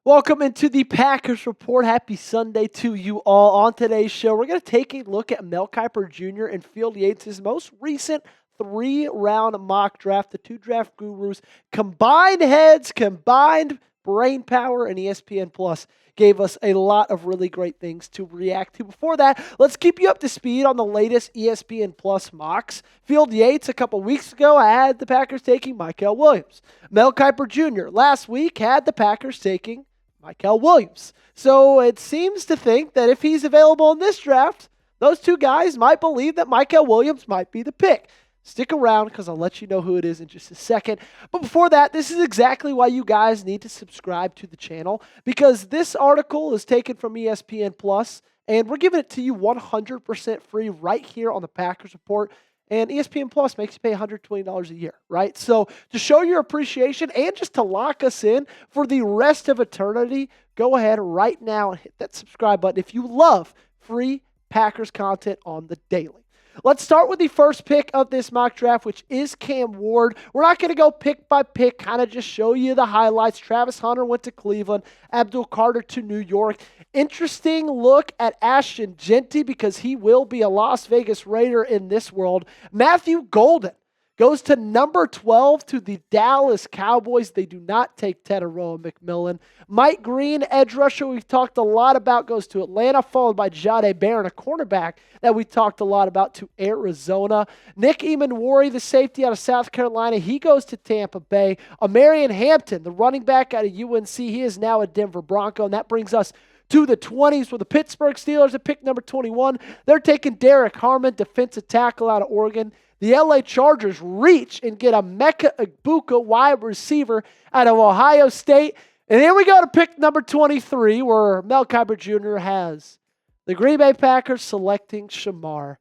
Welcome into the Packers Report. Happy Sunday to you all. On today's show, we're going to take a look at Kiper Jr. and Mykel Yates' most recent 3-round mock draft. The two draft gurus combined heads, combined brain power, and ESPN Plus gave us a lot of really great things to react to. Before that, let's keep you up to speed on the latest ESPN Plus mocks. Mykel Yates, a couple weeks ago, had the Packers taking Mykel Willaims. Kiper Jr. last week had the Packers taking Mykel Willaims. So it seems to think that if he's available in this draft, those two guys might believe that Mykel Willaims might be the pick. Stick around because I'll let you know who it is in just a second. But before that, this is exactly why you guys need to subscribe to the channel, because this article is taken from ESPN Plus, and we're giving it to you 100% free right here on the Packers Report. And ESPN Plus makes you pay $120 a year, right? So to show your appreciation and just to lock us in for the rest of eternity, go ahead right now and hit that subscribe button if you love free Packers content on the daily. Let's start with the first pick of this mock draft, which is Cam Ward. We're not going to go pick by pick, kind of just show you the highlights. Travis Hunter went to Cleveland, Abdul Carter to New York. Interesting look at Ashton Jeanty because he will be a Las Vegas Raider in this world. Matthew Golden goes to number 12 to the Dallas Cowboys. They do not take Tetairoa McMillan. Mike Green, edge rusher we've talked a lot about, goes to Atlanta, followed by Jahdae Barron, a cornerback that we talked a lot about, to Arizona. Nick Emanwari, the safety out of South Carolina, he goes to Tampa Bay. Amarian Hampton, the running back out of UNC, he is now a Denver Bronco, and that brings us to the 20s with the Pittsburgh Steelers at pick number 21. They're taking Derek Harmon, defensive tackle out of Oregon. The LA Chargers reach and get a Emeka Egbuka, wide receiver out of Ohio State. And here we go to pick number 23, where Kiper Jr. has the Green Bay Packers selecting Shemar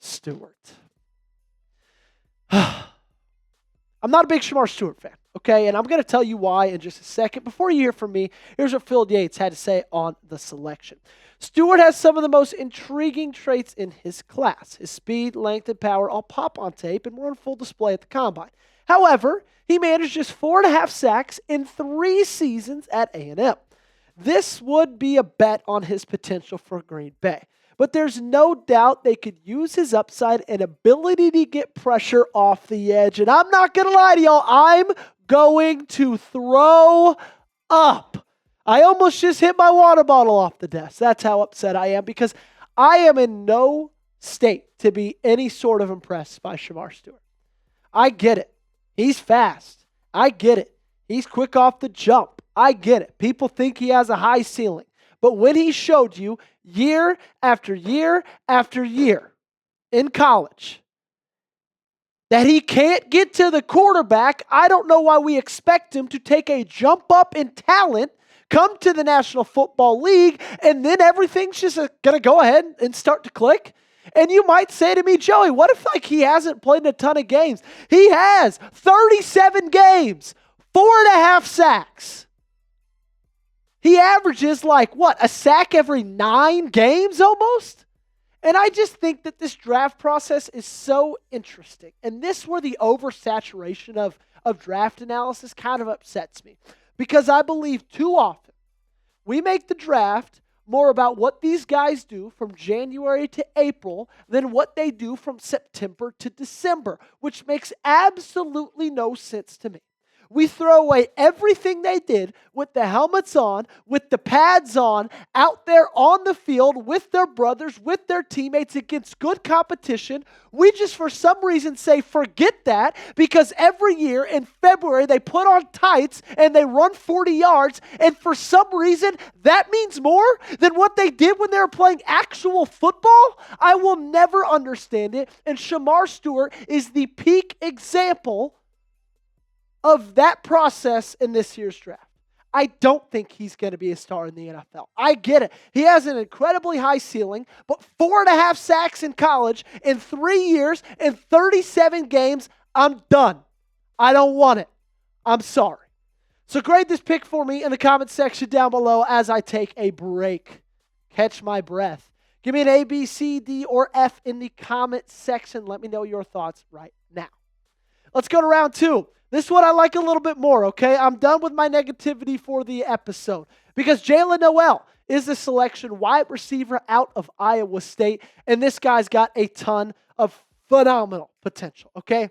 Stewart. I'm not a big Shemar Stewart fan, okay? And I'm going to tell you why in just a second. Before you hear from me, here's what Mykel Yates had to say on the selection. Stewart has some of the most intriguing traits in his class. His speed, length, and power all pop on tape and were on full display at the Combine. However, he managed just 4.5 sacks in 3 seasons at A&M. This would be a bet on his potential for Green Bay. But there's no doubt they could use his upside and ability to get pressure off the edge. And I'm not going to lie to y'all, I'm going to throw up. I almost just hit my water bottle off the desk. That's how upset I am, because I am in no state to be any sort of impressed by Shemar Stewart. I get it. He's fast. I get it. He's quick off the jump. I get it. People think he has a high ceiling. But when he showed you year after year after year in college that he can't get to the quarterback, I don't know why we expect him to take a jump up in talent, come to the National Football League, and then everything's just going to go ahead and start to click. And you might say to me, Joey, what if he hasn't played in a ton of games? He has 37 games, 4.5 sacks. He averages a sack every 9 games almost? And I just think that this draft process is so interesting. And this where the oversaturation of draft analysis kind of upsets me. Because I believe too often we make the draft more about what these guys do from January to April than what they do from September to December, which makes absolutely no sense to me. We throw away everything they did with the helmets on, with the pads on, out there on the field with their brothers, with their teammates against good competition. We just, for some reason, say forget that, because every year in February they put on tights and they run 40 yards, and for some reason that means more than what they did when they were playing actual football. I will never understand it, and Shemar Stewart is the peak example of that process in this year's draft. I don't think he's going to be a star in the NFL. I get it. He has an incredibly high ceiling, but 4.5 sacks in college in 3 years and 37 games, I'm done. I don't want it. I'm sorry. So grade this pick for me in the comment section down below as I take a break. Catch my breath. Give me an A, B, C, D, or F in the comment section. Let me know your thoughts right now. Let's go to round 2. This one I like a little bit more, okay? I'm done with my negativity for the episode because Jaylin Noel is the selection, wide receiver out of Iowa State, and this guy's got a ton of phenomenal potential, okay?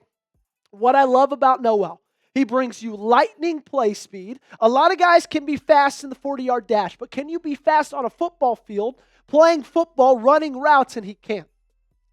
What I love about Noel, he brings you lightning play speed. A lot of guys can be fast in the 40-yard dash, but can you be fast on a football field, playing football, running routes? And he can't.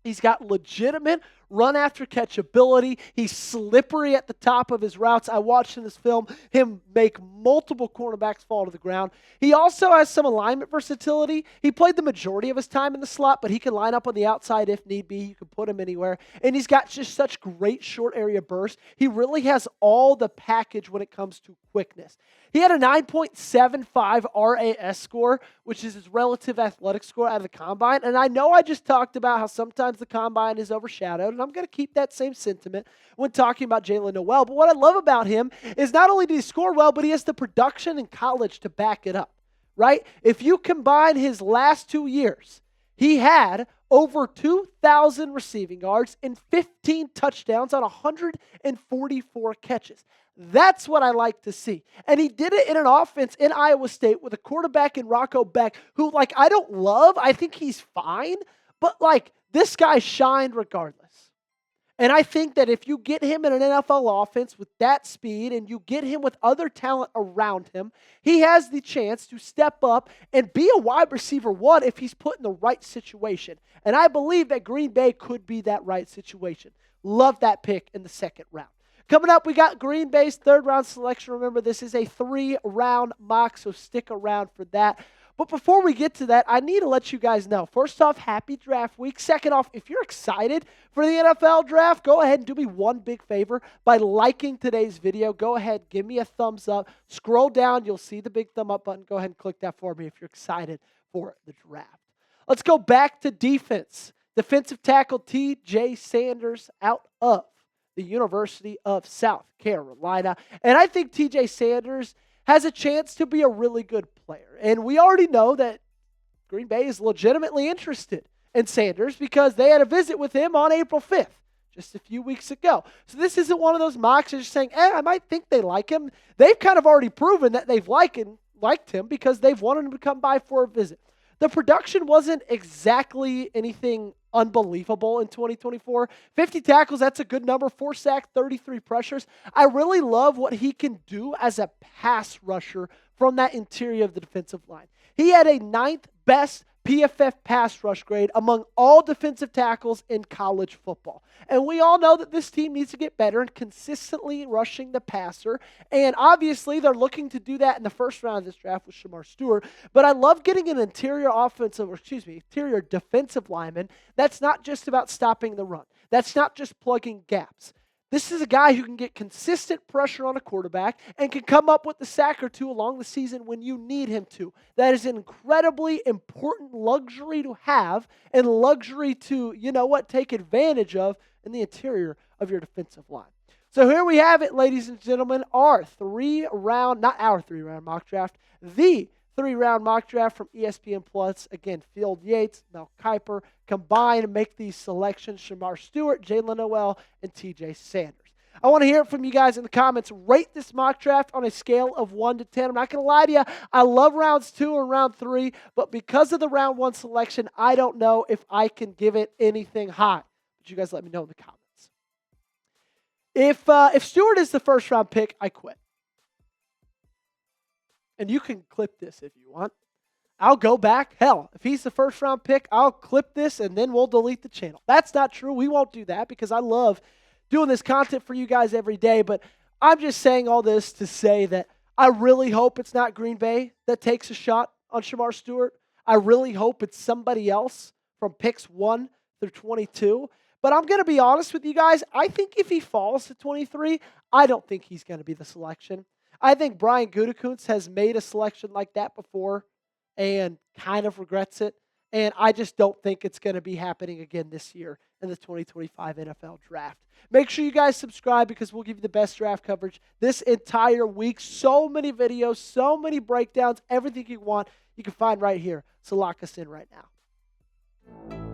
He's got legitimate run after catch ability. He's slippery at the top of his routes. I watched in this film him make multiple cornerbacks fall to the ground. He also has some alignment versatility. He played the majority of his time in the slot, but he can line up on the outside if need be. You can put him anywhere. And he's got just such great short area burst. He really has all the package when it comes to quickness. He had a 9.75 RAS score, which is his relative athletic score out of the combine. And I know I just talked about how sometimes the combine is overshadowed, and I'm going to keep that same sentiment when talking about Jaylin Noel. But what I love about him is not only did he score well, but he has the production in college to back it up, right? If you combine his last 2 years, he had over 2,000 receiving yards and 15 touchdowns on 144 catches. That's what I like to see. And he did it in an offense in Iowa State with a quarterback in Rocco Beck, who, I don't love. I think he's fine. But, this guy shined regardless. And I think that if you get him in an NFL offense with that speed and you get him with other talent around him, he has the chance to step up and be a wide receiver 1 if he's put in the right situation. And I believe that Green Bay could be that right situation. Love that pick in the second round. Coming up, we got Green Bay's 3rd round selection. Remember, this is a 3-round mock, so stick around for that. But before we get to that, I need to let you guys know. First off, happy draft week. Second off, if you're excited for the NFL draft, go ahead and do me one big favor by liking today's video. Go ahead, give me a thumbs up. Scroll down, you'll see the big thumb up button. Go ahead and click that for me if you're excited for the draft. Let's go back to defense. Defensive tackle T.J. Sanders out of the University of South Carolina. And I think T.J. Sanders has a chance to be a really good player. And we already know that Green Bay is legitimately interested in Sanders because they had a visit with him on April 5th, just a few weeks ago. So this isn't one of those mocks that's just saying, I might think they like him. They've kind of already proven that they've liked him because they've wanted him to come by for a visit. The production wasn't exactly anything unbelievable in 2024. 50 tackles, that's a good number. 4 sacks, 33 pressures. I really love what he can do as a pass rusher from that interior of the defensive line. He had a 9th best PFF pass rush grade among all defensive tackles in college football. And we all know that this team needs to get better in consistently rushing the passer. And obviously, they're looking to do that in the first round of this draft with Shemar Stewart. But I love getting an interior defensive lineman that's not just about stopping the run. That's not just plugging gaps. This is a guy who can get consistent pressure on a quarterback and can come up with a sack or 2 along the season when you need him to. That is an incredibly important luxury to have and luxury to, take advantage of in the interior of your defensive line. So here we have it, ladies and gentlemen, not our 3-round mock draft, the 3-round mock draft from ESPN Plus. Again, Field Yates, Mel Kiper combine and make these selections. Shemar Stewart, Jaylin Noel, and T.J. Sanders. I want to hear it from you guys in the comments. Rate this mock draft on a scale of 1 to 10. I'm not going to lie to you. I love rounds 2 and round 3, but because of the round 1 selection, I don't know if I can give it anything high. But you guys let me know in the comments. If Stewart is the first round pick, I quit. And you can clip this if you want. I'll go back. Hell, if he's the first round pick, I'll clip this and then we'll delete the channel. That's not true. We won't do that because I love doing this content for you guys every day. But I'm just saying all this to say that I really hope it's not Green Bay that takes a shot on Shemar Stewart. I really hope it's somebody else from picks 1 through 22. But I'm going to be honest with you guys. I think if he falls to 23, I don't think he's going to be the selection. I think Brian Gutekunst has made a selection like that before and kind of regrets it. And I just don't think it's going to be happening again this year in the 2025 NFL Draft. Make sure you guys subscribe because we'll give you the best draft coverage this entire week. So many videos, so many breakdowns, everything you want, you can find right here. So lock us in right now.